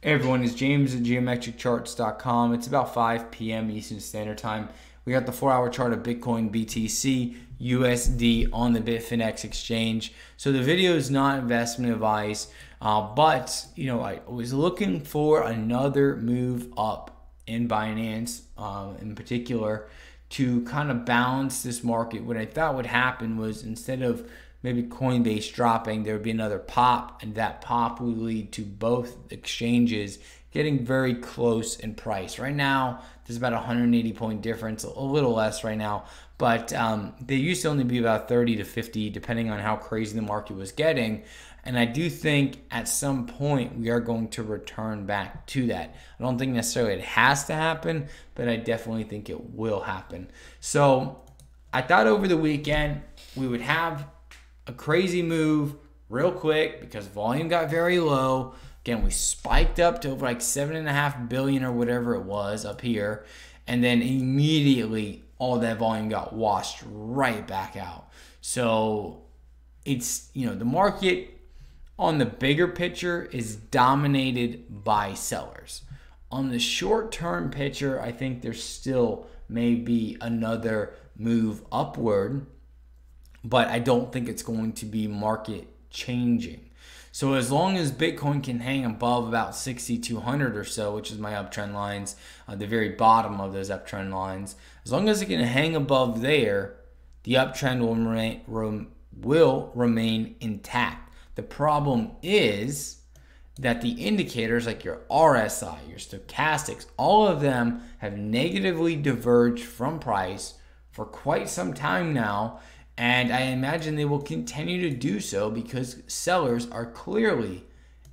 Hey everyone, it's James at geometriccharts.com. It's about 5 p.m. Eastern Standard Time. We got the 4-hour chart of Bitcoin, BTC, USD on the Bitfinex exchange. So the video is not investment advice, but I was looking for another move up in Binance, in particular, to kind of balance this market. What I thought would happen was, instead of maybe Coinbase dropping, there would be another pop, and that pop would lead to both exchanges getting very close in price. Right now, there's about a 180 point difference, a little less right now, but they used to only be about 30 to 50, depending on how crazy the market was getting. And I do think at some point we are going to return back to that. I don't think necessarily it has to happen, but I definitely think it will happen. So I thought over the weekend we would have a crazy move real quick because volume got very low. Again, we spiked up to over like 7.5 billion or whatever it was up here, and then immediately all that volume got washed right back out. So it's, the market on the bigger picture is dominated by sellers. On the short-term picture, I think there still may be another move upward, but I don't think it's going to be market changing. So as long as Bitcoin can hang above about 6,200 or so, which is my uptrend lines, the very bottom of those uptrend lines, as long as it can hang above there, the uptrend will remain intact. The problem is that the indicators like your RSI, your stochastics, all of them have negatively diverged from price for quite some time now. And I imagine they will continue to do so because sellers are clearly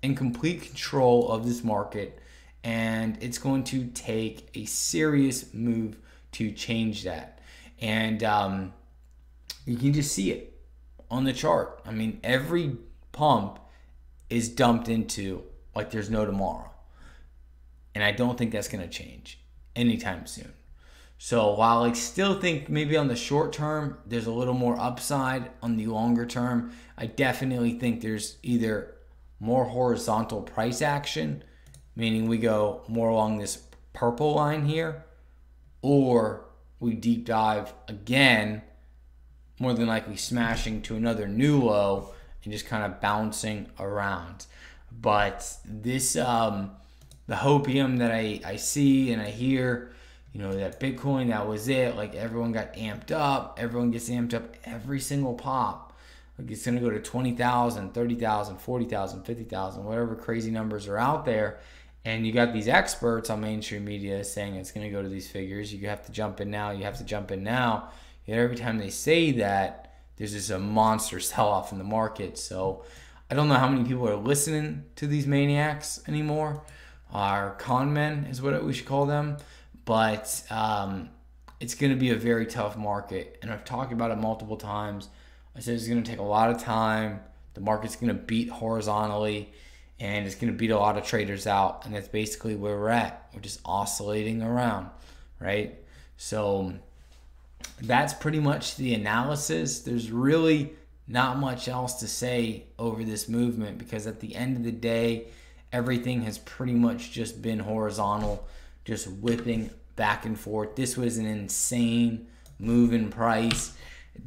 in complete control of this market. And it's going to take a serious move to change that. And you can just see it on the chart. I mean, every pump is dumped into like there's no tomorrow. And I don't think that's going to change anytime soon. So while I still think maybe on the short term there's a little more upside, on the longer term I definitely think there's either more horizontal price action, meaning we go more along this purple line here, or we deep dive again, more than likely smashing to another new low and just kind of bouncing around. But this, the hopium that I see and I hear, that Bitcoin, that was it. Like, everyone got amped up. Everyone gets amped up every single pop. Like, it's going to go to 20,000, 30,000, 40,000, 50,000, whatever crazy numbers are out there. And you got these experts on mainstream media saying it's going to go to these figures. You have to jump in now. You have to jump in now. Yet every time they say that, there's just a monster sell-off in the market. So I don't know how many people are listening to these maniacs anymore. Our con men is what we should call them. But it's going to be a very tough market. And I've talked about it multiple times. I said it's going to take a lot of time. The market's going to beat horizontally. And it's going to beat a lot of traders out. And that's basically where we're at. We're just oscillating around, right? So that's pretty much the analysis. There's really not much else to say over this movement because at the end of the day, everything has pretty much just been horizontal, just whipping back and forth. This was an insane move in price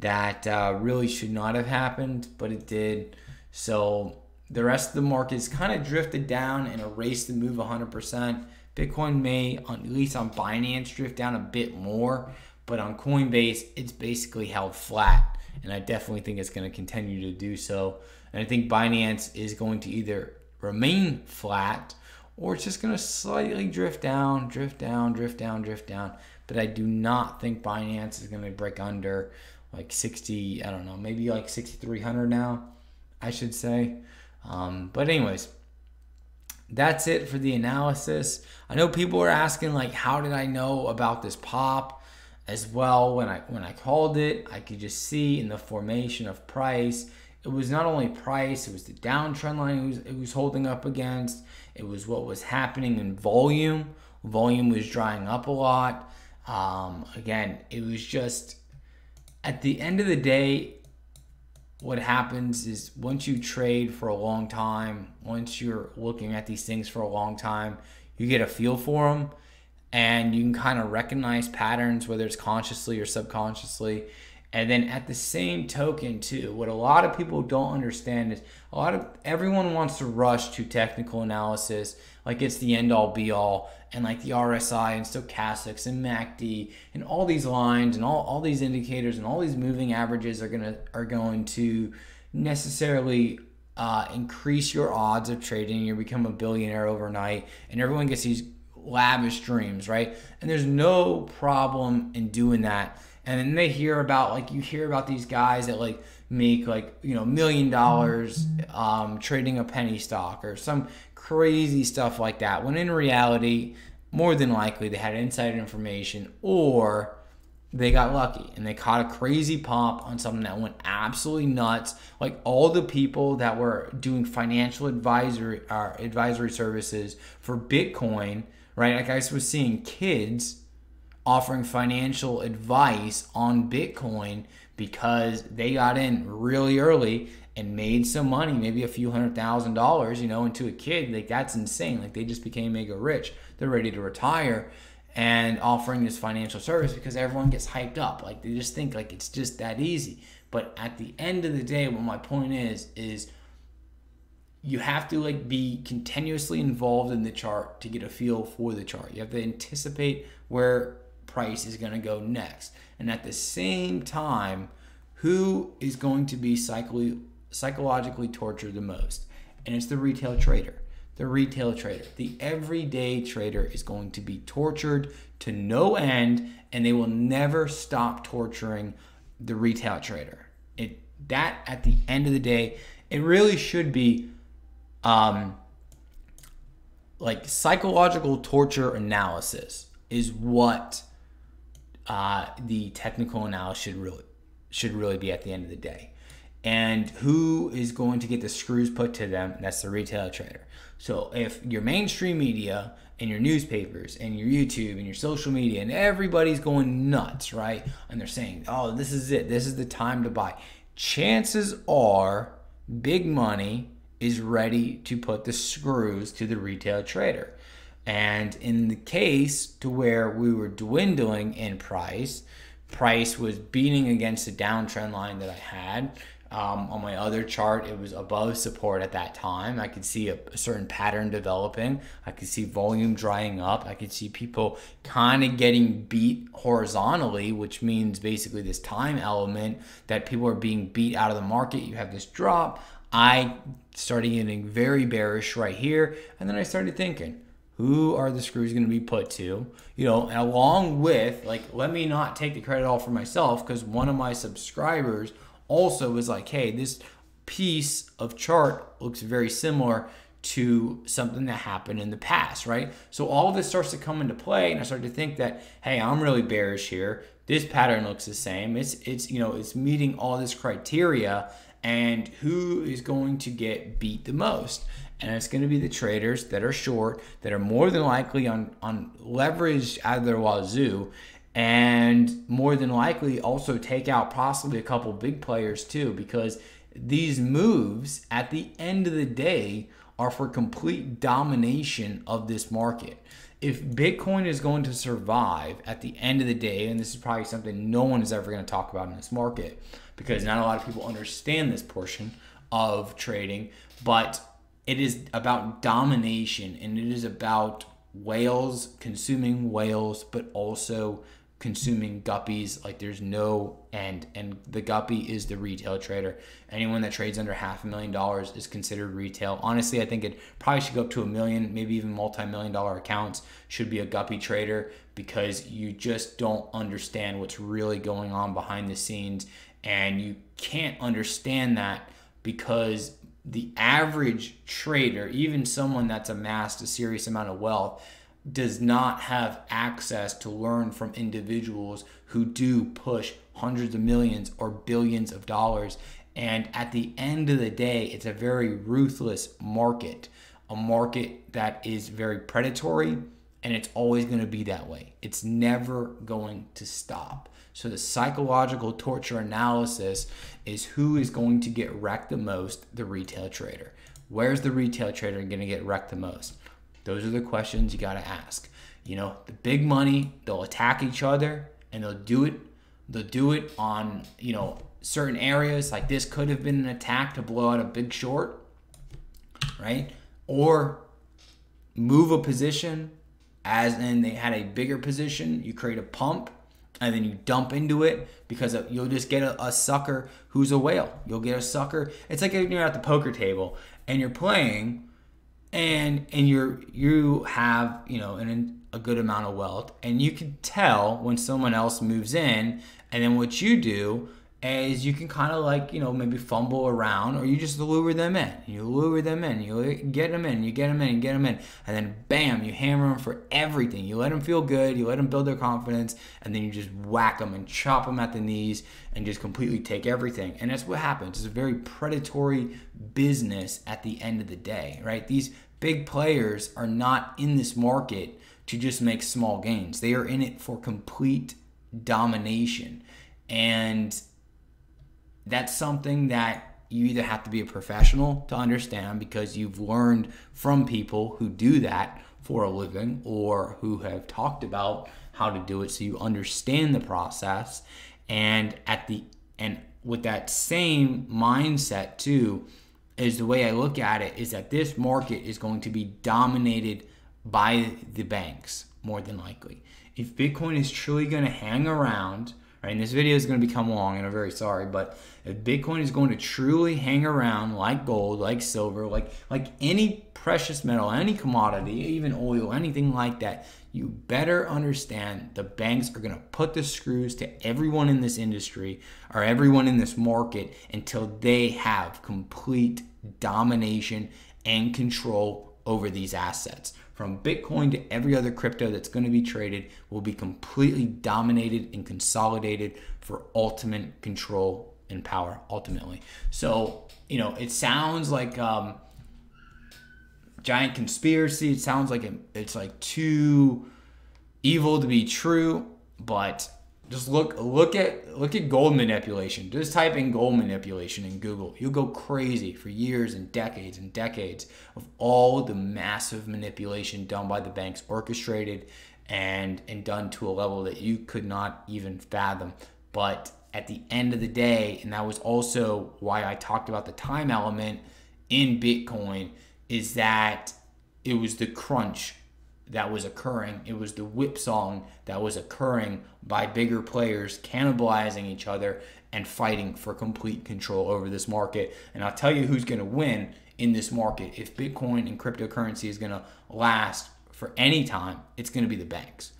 that really should not have happened, but it did. So the rest of the market's kind of drifted down and erased the move 100%. Bitcoin may, at least on Binance, drift down a bit more, but on Coinbase, it's basically held flat. And I definitely think it's going to continue to do so. And I think Binance is going to either remain flat or it's just going to slightly drift down, drift down, drift down, drift down. But I do not think Binance is going to break under like 60, I don't know, maybe like 6,300 now, I should say. But anyways, that's it for the analysis. I know people are asking, like, how did I know about this pop? As well, when I called it, I could just see in the formation of price. It was not only price, it was the downtrend line it was holding up against. It was what was happening in volume. Volume was drying up a lot. Again, it was just, at the end of the day, what happens is once you trade for a long time, once you're looking at these things for a long time, you get a feel for them and you can kind of recognize patterns, whether it's consciously or subconsciously. And then at the same token too, what a lot of people don't understand is everyone wants to rush to technical analysis like it's the end all be all, and like the RSI and stochastics and MACD and all these lines and all these indicators and all these moving averages are going to necessarily increase your odds of trading. You become a billionaire overnight, and everyone gets these lavish dreams, right? And there's no problem in doing that. And then they hear about, like, you hear about these guys that like make like, you know, $1 million trading a penny stock or some crazy stuff like that, when in reality, more than likely they had insider information, or they got lucky and they caught a crazy pop on something that went absolutely nuts. Like all the people that were doing financial advisory services for Bitcoin, right? Like I was seeing kids offering financial advice on Bitcoin because they got in really early and made some money, maybe a few $100,000, you know, into a kid. Like that's insane. Like they just became mega rich. They're ready to retire and offering this financial service because everyone gets hyped up. Like they just think like it's just that easy. But at the end of the day, what my point is you have to like be continuously involved in the chart to get a feel for the chart. You have to anticipate where price is going to go next. And at the same time, who is going to be psychologically tortured the most? And it's the retail trader. The retail trader, the everyday trader is going to be tortured to no end, and they will never stop torturing the retail trader. That at the end of the day, it really should be like psychological torture analysis is what the technical analysis should really be at the end of the day. And who is going to get the screws put to them? That's the retail trader. So if your mainstream media and your newspapers and your YouTube and your social media and everybody's going nuts, right? And they're saying, oh, this is it. This is the time to buy. Chances are big money is ready to put the screws to the retail trader. And in the case to where we were dwindling in price was beating against the downtrend line that I had. On my other chart, it was above support at that time. I could see a certain pattern developing. I could see volume drying up. I could see people kind of getting beat horizontally, which means basically this time element that people are being beat out of the market. You have this drop. I started getting very bearish right here. And then I started thinking, who are the screws going to be put to? You know, along with, like, let me not take the credit all for myself, because one of my subscribers also was like, hey, this piece of chart looks very similar to something that happened in the past, right? So all of this starts to come into play, and I started to think that, hey, I'm really bearish here. This pattern looks the same. It's you know, it's meeting all this criteria, and who is going to get beat the most? And it's going to be the traders that are short, that are more than likely on leverage out of their wazoo, and more than likely also take out possibly a couple big players too, because these moves at the end of the day are for complete domination of this market. If Bitcoin is going to survive at the end of the day, and this is probably something no one is ever going to talk about in this market because not a lot of people understand this portion of trading, but it is about domination, and it is about whales consuming whales, but also consuming guppies like there's no end. And the guppy is the retail trader. Anyone that trades under $500,000 is considered retail. Honestly, I think it probably should go up to $1 million, maybe even multi-million-dollar accounts should be a guppy trader, because you just don't understand what's really going on behind the scenes. And you can't understand that because the average trader, even someone that's amassed a serious amount of wealth, does not have access to learn from individuals who do push hundreds of millions or billions of dollars. And at the end of the day, it's a very ruthless market, a market that is very predatory, and it's always going to be that way. It's never going to stop. So the psychological torture analysis is who is going to get wrecked the most? The retail trader. Where's the retail trader going to get wrecked the most? Those are the questions you got to ask. You know, the big money, they'll attack each other, and they'll do it on, you know, certain areas. Like this could have been an attack to blow out a big short, right? Or move a position, as in they had a bigger position, you create a pump, and then you dump into it, because you'll just get a sucker who's a whale. You'll get a sucker. It's like when you're at the poker table and you're playing, and you have, you know, a good amount of wealth, and you can tell when someone else moves in, and then what you do is you can kind of like, you know, maybe fumble around, or you just lure them in. You lure them in. You get them in. You get them in. You get them in. And then bam, you hammer them for everything. You let them feel good. You let them build their confidence. And then you just whack them and chop them at the knees and just completely take everything. And that's what happens. It's a very predatory business at the end of the day, right? These big players are not in this market to just make small gains. They are in it for complete domination. And that's something that you either have to be a professional to understand, because you've learned from people who do that for a living, or who have talked about how to do it, so you understand the process. And with that same mindset too, is the way I look at it, is that this market is going to be dominated by the banks more than likely. If Bitcoin is truly going to hang around, right, and this video is going to become long, and I'm very sorry, but if Bitcoin is going to truly hang around like gold, like silver, like any precious metal, any commodity, even oil, anything like that, you better understand the banks are going to put the screws to everyone in this industry, or everyone in this market, until they have complete domination and control over these assets. From Bitcoin to every other crypto that's going to be traded will be completely dominated and consolidated for ultimate control and power, ultimately. So, you know, it sounds like giant conspiracy. It sounds like it's like too evil to be true, but just look at gold manipulation. Just type in gold manipulation in Google. You'll go crazy for years and decades of all the massive manipulation done by the banks, orchestrated and done to a level that you could not even fathom. But at the end of the day, and that was also why I talked about the time element in Bitcoin, is that it was the crunch that was occurring. It was the whipsawing that was occurring by bigger players cannibalizing each other and fighting for complete control over this market. And I'll tell you who's going to win in this market. If Bitcoin and cryptocurrency is going to last for any time, it's going to be the banks.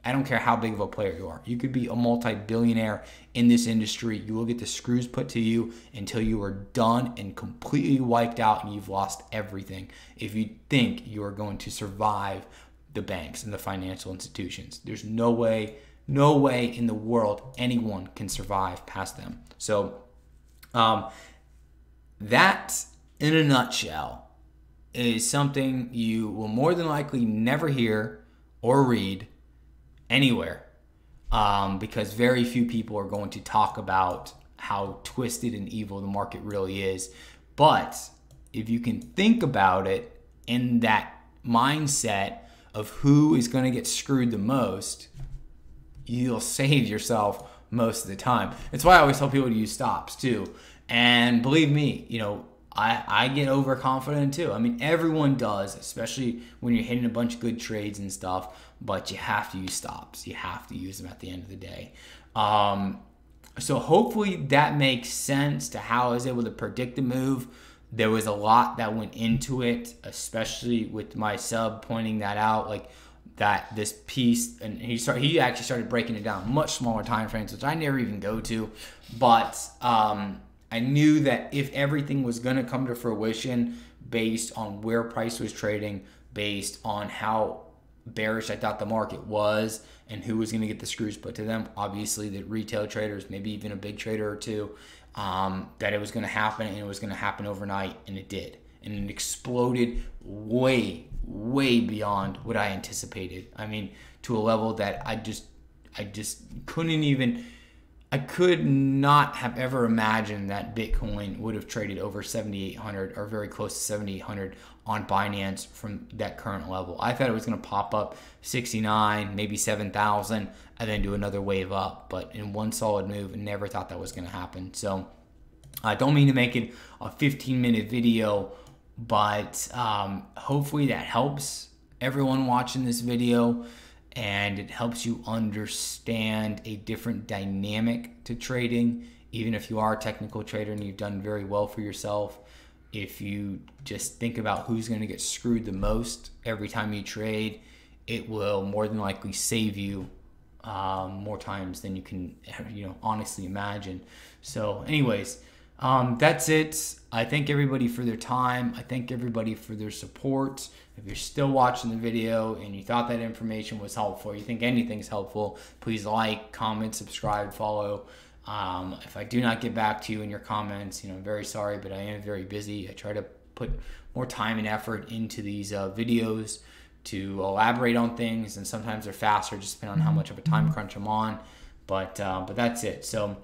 I don't care how big of a player you are. You could be a multi-billionaire in this industry. You will get the screws put to you until you are done and completely wiped out and you've lost everything, if you think you are going to survive the banks and the financial institutions. There's no way in the world anyone can survive past them. So that, in a nutshell, is something you will more than likely never hear or read anywhere, because very few people are going to talk about how twisted and evil the market really is. But if you can think about it in that mindset of who is going to get screwed the most, you'll save yourself most of the time. That's why I always tell people to use stops too. And believe me, you know, I get overconfident too. I mean, everyone does, especially when you're hitting a bunch of good trades and stuff, but you have to use stops. You have to use them at the end of the day. So hopefully that makes sense to how I was able to predict the move. There was a lot that went into it, especially with my sub pointing that out, like that this piece, and he actually started breaking it down much smaller time frames, which I never even go to. But I knew that if everything was going to come to fruition based on where price was trading, based on how bearish I thought the market was, and who was going to get the screws put to them, obviously the retail traders, maybe even a big trader or two, that it was going to happen, and it was going to happen overnight, and it did. and it exploded way beyond what I anticipated. I mean, to a level that I just couldn't even. I could not have ever imagined that Bitcoin would have traded over 7,800 or very close to 7,800 on Binance from that current level. I thought it was going to pop up 69, maybe 7,000, and then do another wave up. But in one solid move, I never thought that was going to happen. So I don't mean to make it a 15-minute video, but hopefully that helps everyone watching this video. And it helps you understand a different dynamic to trading. Even if you are a technical trader and you've done very well for yourself, if you just think about who's going to get screwed the most every time you trade, it will more than likely save you more times than you can honestly imagine. So anyways, that's it. I thank everybody for their time. I thank everybody for their support. If you're still watching the video and you thought that information was helpful, or you think anything's helpful, please like, comment, subscribe, follow. If I do not get back to you in your comments, I'm very sorry, but I am very busy. I try to put more time and effort into these videos to elaborate on things, and sometimes they're faster just depending on how much of a time crunch I'm on. But that's it. So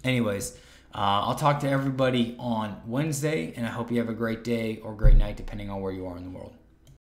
anyways, I'll talk to everybody on Wednesday, and I hope you have a great day or great night depending on where you are in the world.